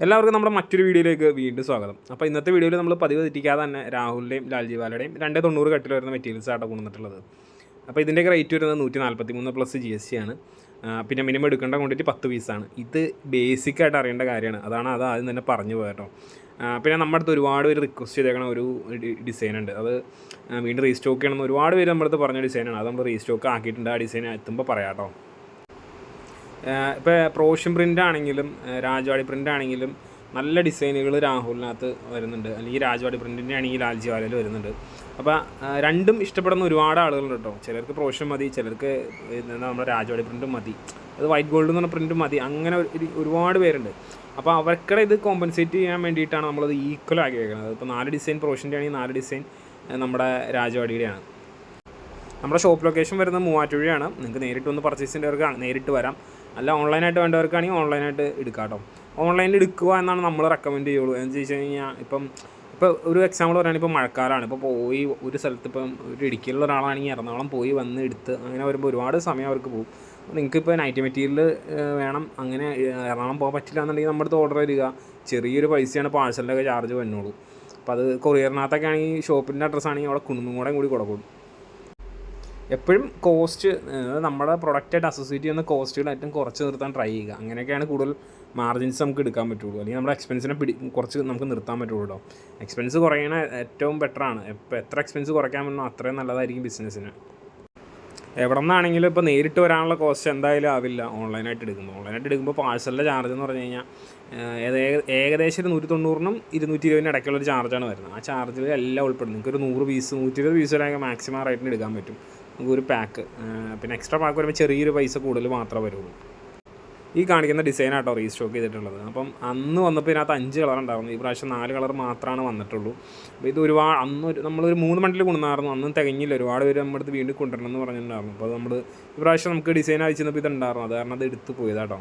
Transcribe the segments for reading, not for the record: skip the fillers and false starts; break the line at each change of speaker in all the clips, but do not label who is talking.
എല്ലാവർക്കും നമ്മുടെ മറ്റൊരു വീഡിയോയിലേക്ക് വീണ്ടും സ്വാഗതം. അപ്പോൾ ഇന്നത്തെ വീഡിയോയിൽ നമ്മൾ പതിവ് തെറ്റിക്കാതെ തന്നെ രാഹുലിൻ്റെയും ലാൽജിവാലയുടെയും 290 കട്ടിൽ വരുന്ന മെറ്റീരിയൽസ് ആയിട്ട് കൊണ്ടുവന്നിട്ടുള്ളത്. അപ്പോൾ ഇതിൻ്റെയൊക്കെ റേറ്റ് വരുന്നത് 143 പ്ലസ് GST ആണ്. പിന്നെ മിനിമം എടുക്കേണ്ട ക്വാണ്ടിറ്റി 10 പീസാണ്. ഇത് ബേസിക്കായിട്ട് അറിയേണ്ട കാര്യമാണ്. അത് ആദ്യം തന്നെ പറഞ്ഞു പോകട്ടോ. പിന്നെ നമ്മുടെ അടുത്ത് ഒരുപാട് പേര് റിക്വസ്റ്റ് ചെയ്തേക്കണ ഒരു ഡിസൈൻ ഉണ്ട്. അത് വീണ്ടും റീസ്റ്റോക്ക് ചെയ്യണമെന്ന് ഒരുപാട് പേര് നമ്മുടെ അടുത്ത് പറഞ്ഞ ഡിസൈനാണ്. അത് നമ്മൾ റീസ്റ്റോക്ക് ആക്കിയിട്ടുണ്ട്. ആ ഡിസൈൻ എത്തുമ്പോൾ പറയാം കേട്ടോ. ഇപ്പോൾ പ്രോഷ്യൻ പ്രിൻ്റ് ആണെങ്കിലും രാജവാടി പ്രിൻ്റ് ആണെങ്കിലും നല്ല ഡിസൈനുകൾ രാഹുലിനകത്ത് വരുന്നുണ്ട്, അല്ലെങ്കിൽ രാജവാടി പ്രിൻറ്റിൻ്റെ ആണെങ്കിൽ ലാൽജിവാലയിൽ വരുന്നുണ്ട്. അപ്പോൾ രണ്ടും ഇഷ്ടപ്പെടുന്ന ഒരുപാട് ആളുകളുണ്ട് കേട്ടോ. ചിലർക്ക് പ്രോഷ്യൻ മതി, ചിലർക്ക് നമ്മുടെ രാജവാടി പ്രിൻറ്റും മതി, അത് വൈറ്റ് ഗോൾഡ് എന്ന് പറഞ്ഞ പ്രിൻറ്റും മതി. അങ്ങനെ ഒരുപാട് പേരുണ്ട്. അപ്പോൾ അവർക്കടെ ഇത് കോമ്പൻസേറ്റ് ചെയ്യാൻ വേണ്ടിയിട്ടാണ് നമ്മളത് ഈക്വൽ ആക്കി വെക്കുന്നത്. ഇപ്പോൾ 4 ഡിസൈൻ പ്രോഷ്യൻ്റെ ആണെങ്കിൽ 4 ഡിസൈൻ നമ്മുടെ രാജവാടിയുടെയാണ്. നമ്മുടെ ഷോപ്പ് ലൊക്കേഷൻ വരുന്നത് മൂവാറ്റുപുഴയാണ്. നിങ്ങൾക്ക് നേരിട്ട് വന്ന് പർച്ചേസ് ചെയ്യേണ്ടവർക്ക് നേരിട്ട് വരാം, അല്ല ഓൺലൈനായിട്ട് വേണ്ടവർക്കാണെങ്കിൽ ഓൺലൈനായിട്ട് എടുക്കാം കേട്ടോ. ഓൺലൈനിൽ എടുക്കുക എന്നാണ് നമ്മൾ റെക്കമെൻഡ് ചെയ്യുള്ളൂ. എന്ന് വെച്ച് കഴിഞ്ഞാൽ ഇപ്പോൾ ഒരു എക്സാമ്പിൾ പറയുകയാണെങ്കിൽ ഇപ്പോൾ മഴക്കാലമാണ്. ഇപ്പോൾ പോയി ഒരു സ്ഥലത്ത് ഇപ്പം ഒരു ഇടുക്കിയിലുള്ള ഒരാളാണെങ്കിൽ എറണാകുളം പോയി വന്ന് എടുത്ത് അങ്ങനെ വരുമ്പോൾ ഒരുപാട് സമയം അവർക്ക് പോകും. നിങ്ങൾക്കിപ്പോൾ നൈറ്റ് മെറ്റീരിയൽ വേണം, അങ്ങനെ എറണാകുളം പോകാൻ പറ്റില്ല എന്നുണ്ടെങ്കിൽ നമ്മുടെ അടുത്ത് ഓർഡർ തരിക. ചെറിയൊരു പൈസയാണ് പാഴ്സലിൻ്റെ ഒക്കെ ചാർജ് വന്നോളൂ. അപ്പോൾ അത് കൊറിയറിനകത്തൊക്കെ ആണെങ്കിൽ ഷോപ്പിൻ്റെ അഡ്രസ്സ് ആണെങ്കിൽ അവിടെ കുന്നുകൂടെ കൂടി കൊടുക്കും. എപ്പോഴും കോസ്റ്റ് നമ്മുടെ പ്രൊഡക്റ്റായിട്ട് അസോസിയേറ്റ് ചെയ്യുന്ന കോസ്റ്റുകൾ ഏറ്റവും കുറച്ച് നിർത്താൻ ട്രൈ ചെയ്യുക. അങ്ങനെയൊക്കെയാണ് കൂടുതൽ മാർജിൻസ് നമുക്ക് എടുക്കാൻ പറ്റുള്ളൂ, അല്ലെങ്കിൽ നമ്മുടെ എക്സ്പെൻസിനെ കുറച്ച് നമുക്ക് നിർത്താൻ പറ്റുള്ളൂ കേട്ടോ. എക്സ്പെൻസ് കുറയണ ഏറ്റവും ബെറ്ററാണ്. ഇപ്പോൾ എത്ര എക്സ്പെൻസ് കുറയ്ക്കാൻ പറ്റുന്നോ അത്രയും നല്ലതായിരിക്കും ബിസിനസ്സിന്. എവിടെ നിന്നാണെങ്കിലും ഇപ്പോൾ നേരിട്ട് വരാനുള്ള കോസ്റ്റ് എന്തായാലും ആവില്ല ഓൺലൈനായിട്ട് എടുക്കുമ്പോൾ പാഴ്സലിൻ്റെ ചാർജ് എന്ന് പറഞ്ഞു കഴിഞ്ഞാൽ ഏകദേശം ഒരു 190-നും 220-നും ഇടയ്ക്കുള്ളൊരു ചാർജാണ് വരുന്നത്. ആ ചാർജിൽ എല്ലാം ഉൾപ്പെടും. നിങ്ങൾക്കൊരു 100 പീസ് 120 പീസ് വരെ മാക്സിമം റേറ്റിന് എടുക്കാൻ പറ്റും നമുക്കൊരു പാക്ക്. പിന്നെ എക്സ്ട്രാ പാക്ക് വരുമ്പോൾ ചെറിയൊരു പൈസ കൂടുതൽ മാത്രമേ വരുള്ളൂ. ഈ കാണിക്കുന്ന ഡിസൈനാട്ടോ റീസ്റ്റോക്ക് ചെയ്തിട്ടുള്ളത്. അപ്പം അന്ന് വന്നപ്പോൾ ഇതിനകത്ത് 5 കളർ ഉണ്ടായിരുന്നു. ഈ പ്രാവശ്യം 4 കളർ മാത്രമാണ് വന്നിട്ടുള്ളൂ. അപ്പോൾ ഇത് ഒരുപാട് നമ്മളൊരു 3 ബണ്ടിൽ കൊണ്ടുവന്നായിരുന്നു. അന്നും തികഞ്ഞില്ല. ഒരുപാട് പേര് നമ്മുടെ അടുത്ത് വീണ്ടും കൊണ്ടുവരണം എന്ന് പറഞ്ഞിട്ടുണ്ടായിരുന്നു. അപ്പോൾ നമ്മൾ ഈ പ്രാവശ്യം നമുക്ക് ഡിസൈൻ അയച്ചപ്പോൾ ഇതുണ്ടായിരുന്നു. അത് കാരണം അത് എടുത്ത് പോയതാട്ടോ.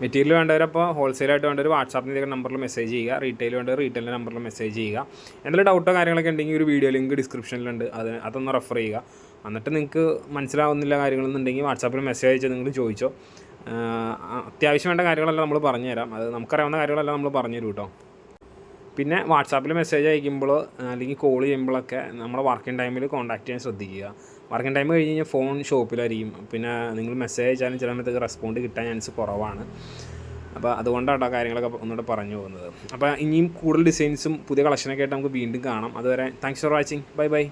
മെറ്റീരിയൽ വേണ്ടവരപ്പോൾ ഹോൾസെയിലായിട്ട് വേണ്ടവർ വാട്സാപ്പിൻ്റെ നമ്പറിൽ മെസ്സേജ് ചെയ്യുക. റീറ്റെയിൽ വേണ്ടവർ റീറ്റെയിലിൻ്റെ നമ്പറിൽ മെസ്സേജ് ചെയ്യുക. എന്തെങ്കിലും ഡൗട്ടോ കാര്യങ്ങളൊക്കെ ഉണ്ടെങ്കിൽ ഒരു വീഡിയോ ലിങ്ക് ഡിസ്ക്രിപ്ഷനിലുണ്ട്, അതൊന്ന് റെഫർ ചെയ്യുക. എന്നിട്ട് നിങ്ങൾക്ക് മനസ്സിലാവുന്നില്ല കാര്യങ്ങളെന്നുണ്ടെങ്കിൽ വാട്സാപ്പിൽ മെസ്സേജ് അയച്ചാൽ നിങ്ങൾ ചോദിച്ചോ. അത്യാവശ്യം വേണ്ട കാര്യങ്ങളെല്ലാം നമ്മൾ പറഞ്ഞു തരാം. അത് നമുക്കറിയാവുന്ന കാര്യങ്ങളെല്ലാം നമ്മൾ പറഞ്ഞു തരും കേട്ടോ. പിന്നെ വാട്സാപ്പിൽ മെസ്സേജ് അയക്കുമ്പോൾ അല്ലെങ്കിൽ കോൾ ചെയ്യുമ്പോഴൊക്കെ നമ്മുടെ വർക്കിംഗ് ടൈമിൽ കോൺടാക്ട് ചെയ്യാൻ ശ്രദ്ധിക്കുക. വർക്കിംഗ് ടൈം കഴിഞ്ഞ് കഴിഞ്ഞാൽ ഫോൺ ഷോപ്പിലായിരിക്കും. പിന്നെ നിങ്ങൾ മെസ്സേജ് അയച്ചാലും ചില സമയത്ത് റെസ്പോണ്ട് കിട്ടാൻ ചാൻസ് കുറവാണ്. അപ്പോൾ അതുകൊണ്ടാണ് കാര്യങ്ങളൊക്കെ ഒന്നുകൂടെ പറഞ്ഞു പോകുന്നത്. അപ്പോൾ ഇനിയും കൂടുതൽ ഡിസൈൻസും പുതിയ കളക്ഷനൊക്കെ ആയിട്ട് നമുക്ക് വീണ്ടും കാണാം. അതുവരെ thanks for watching. Bye bye.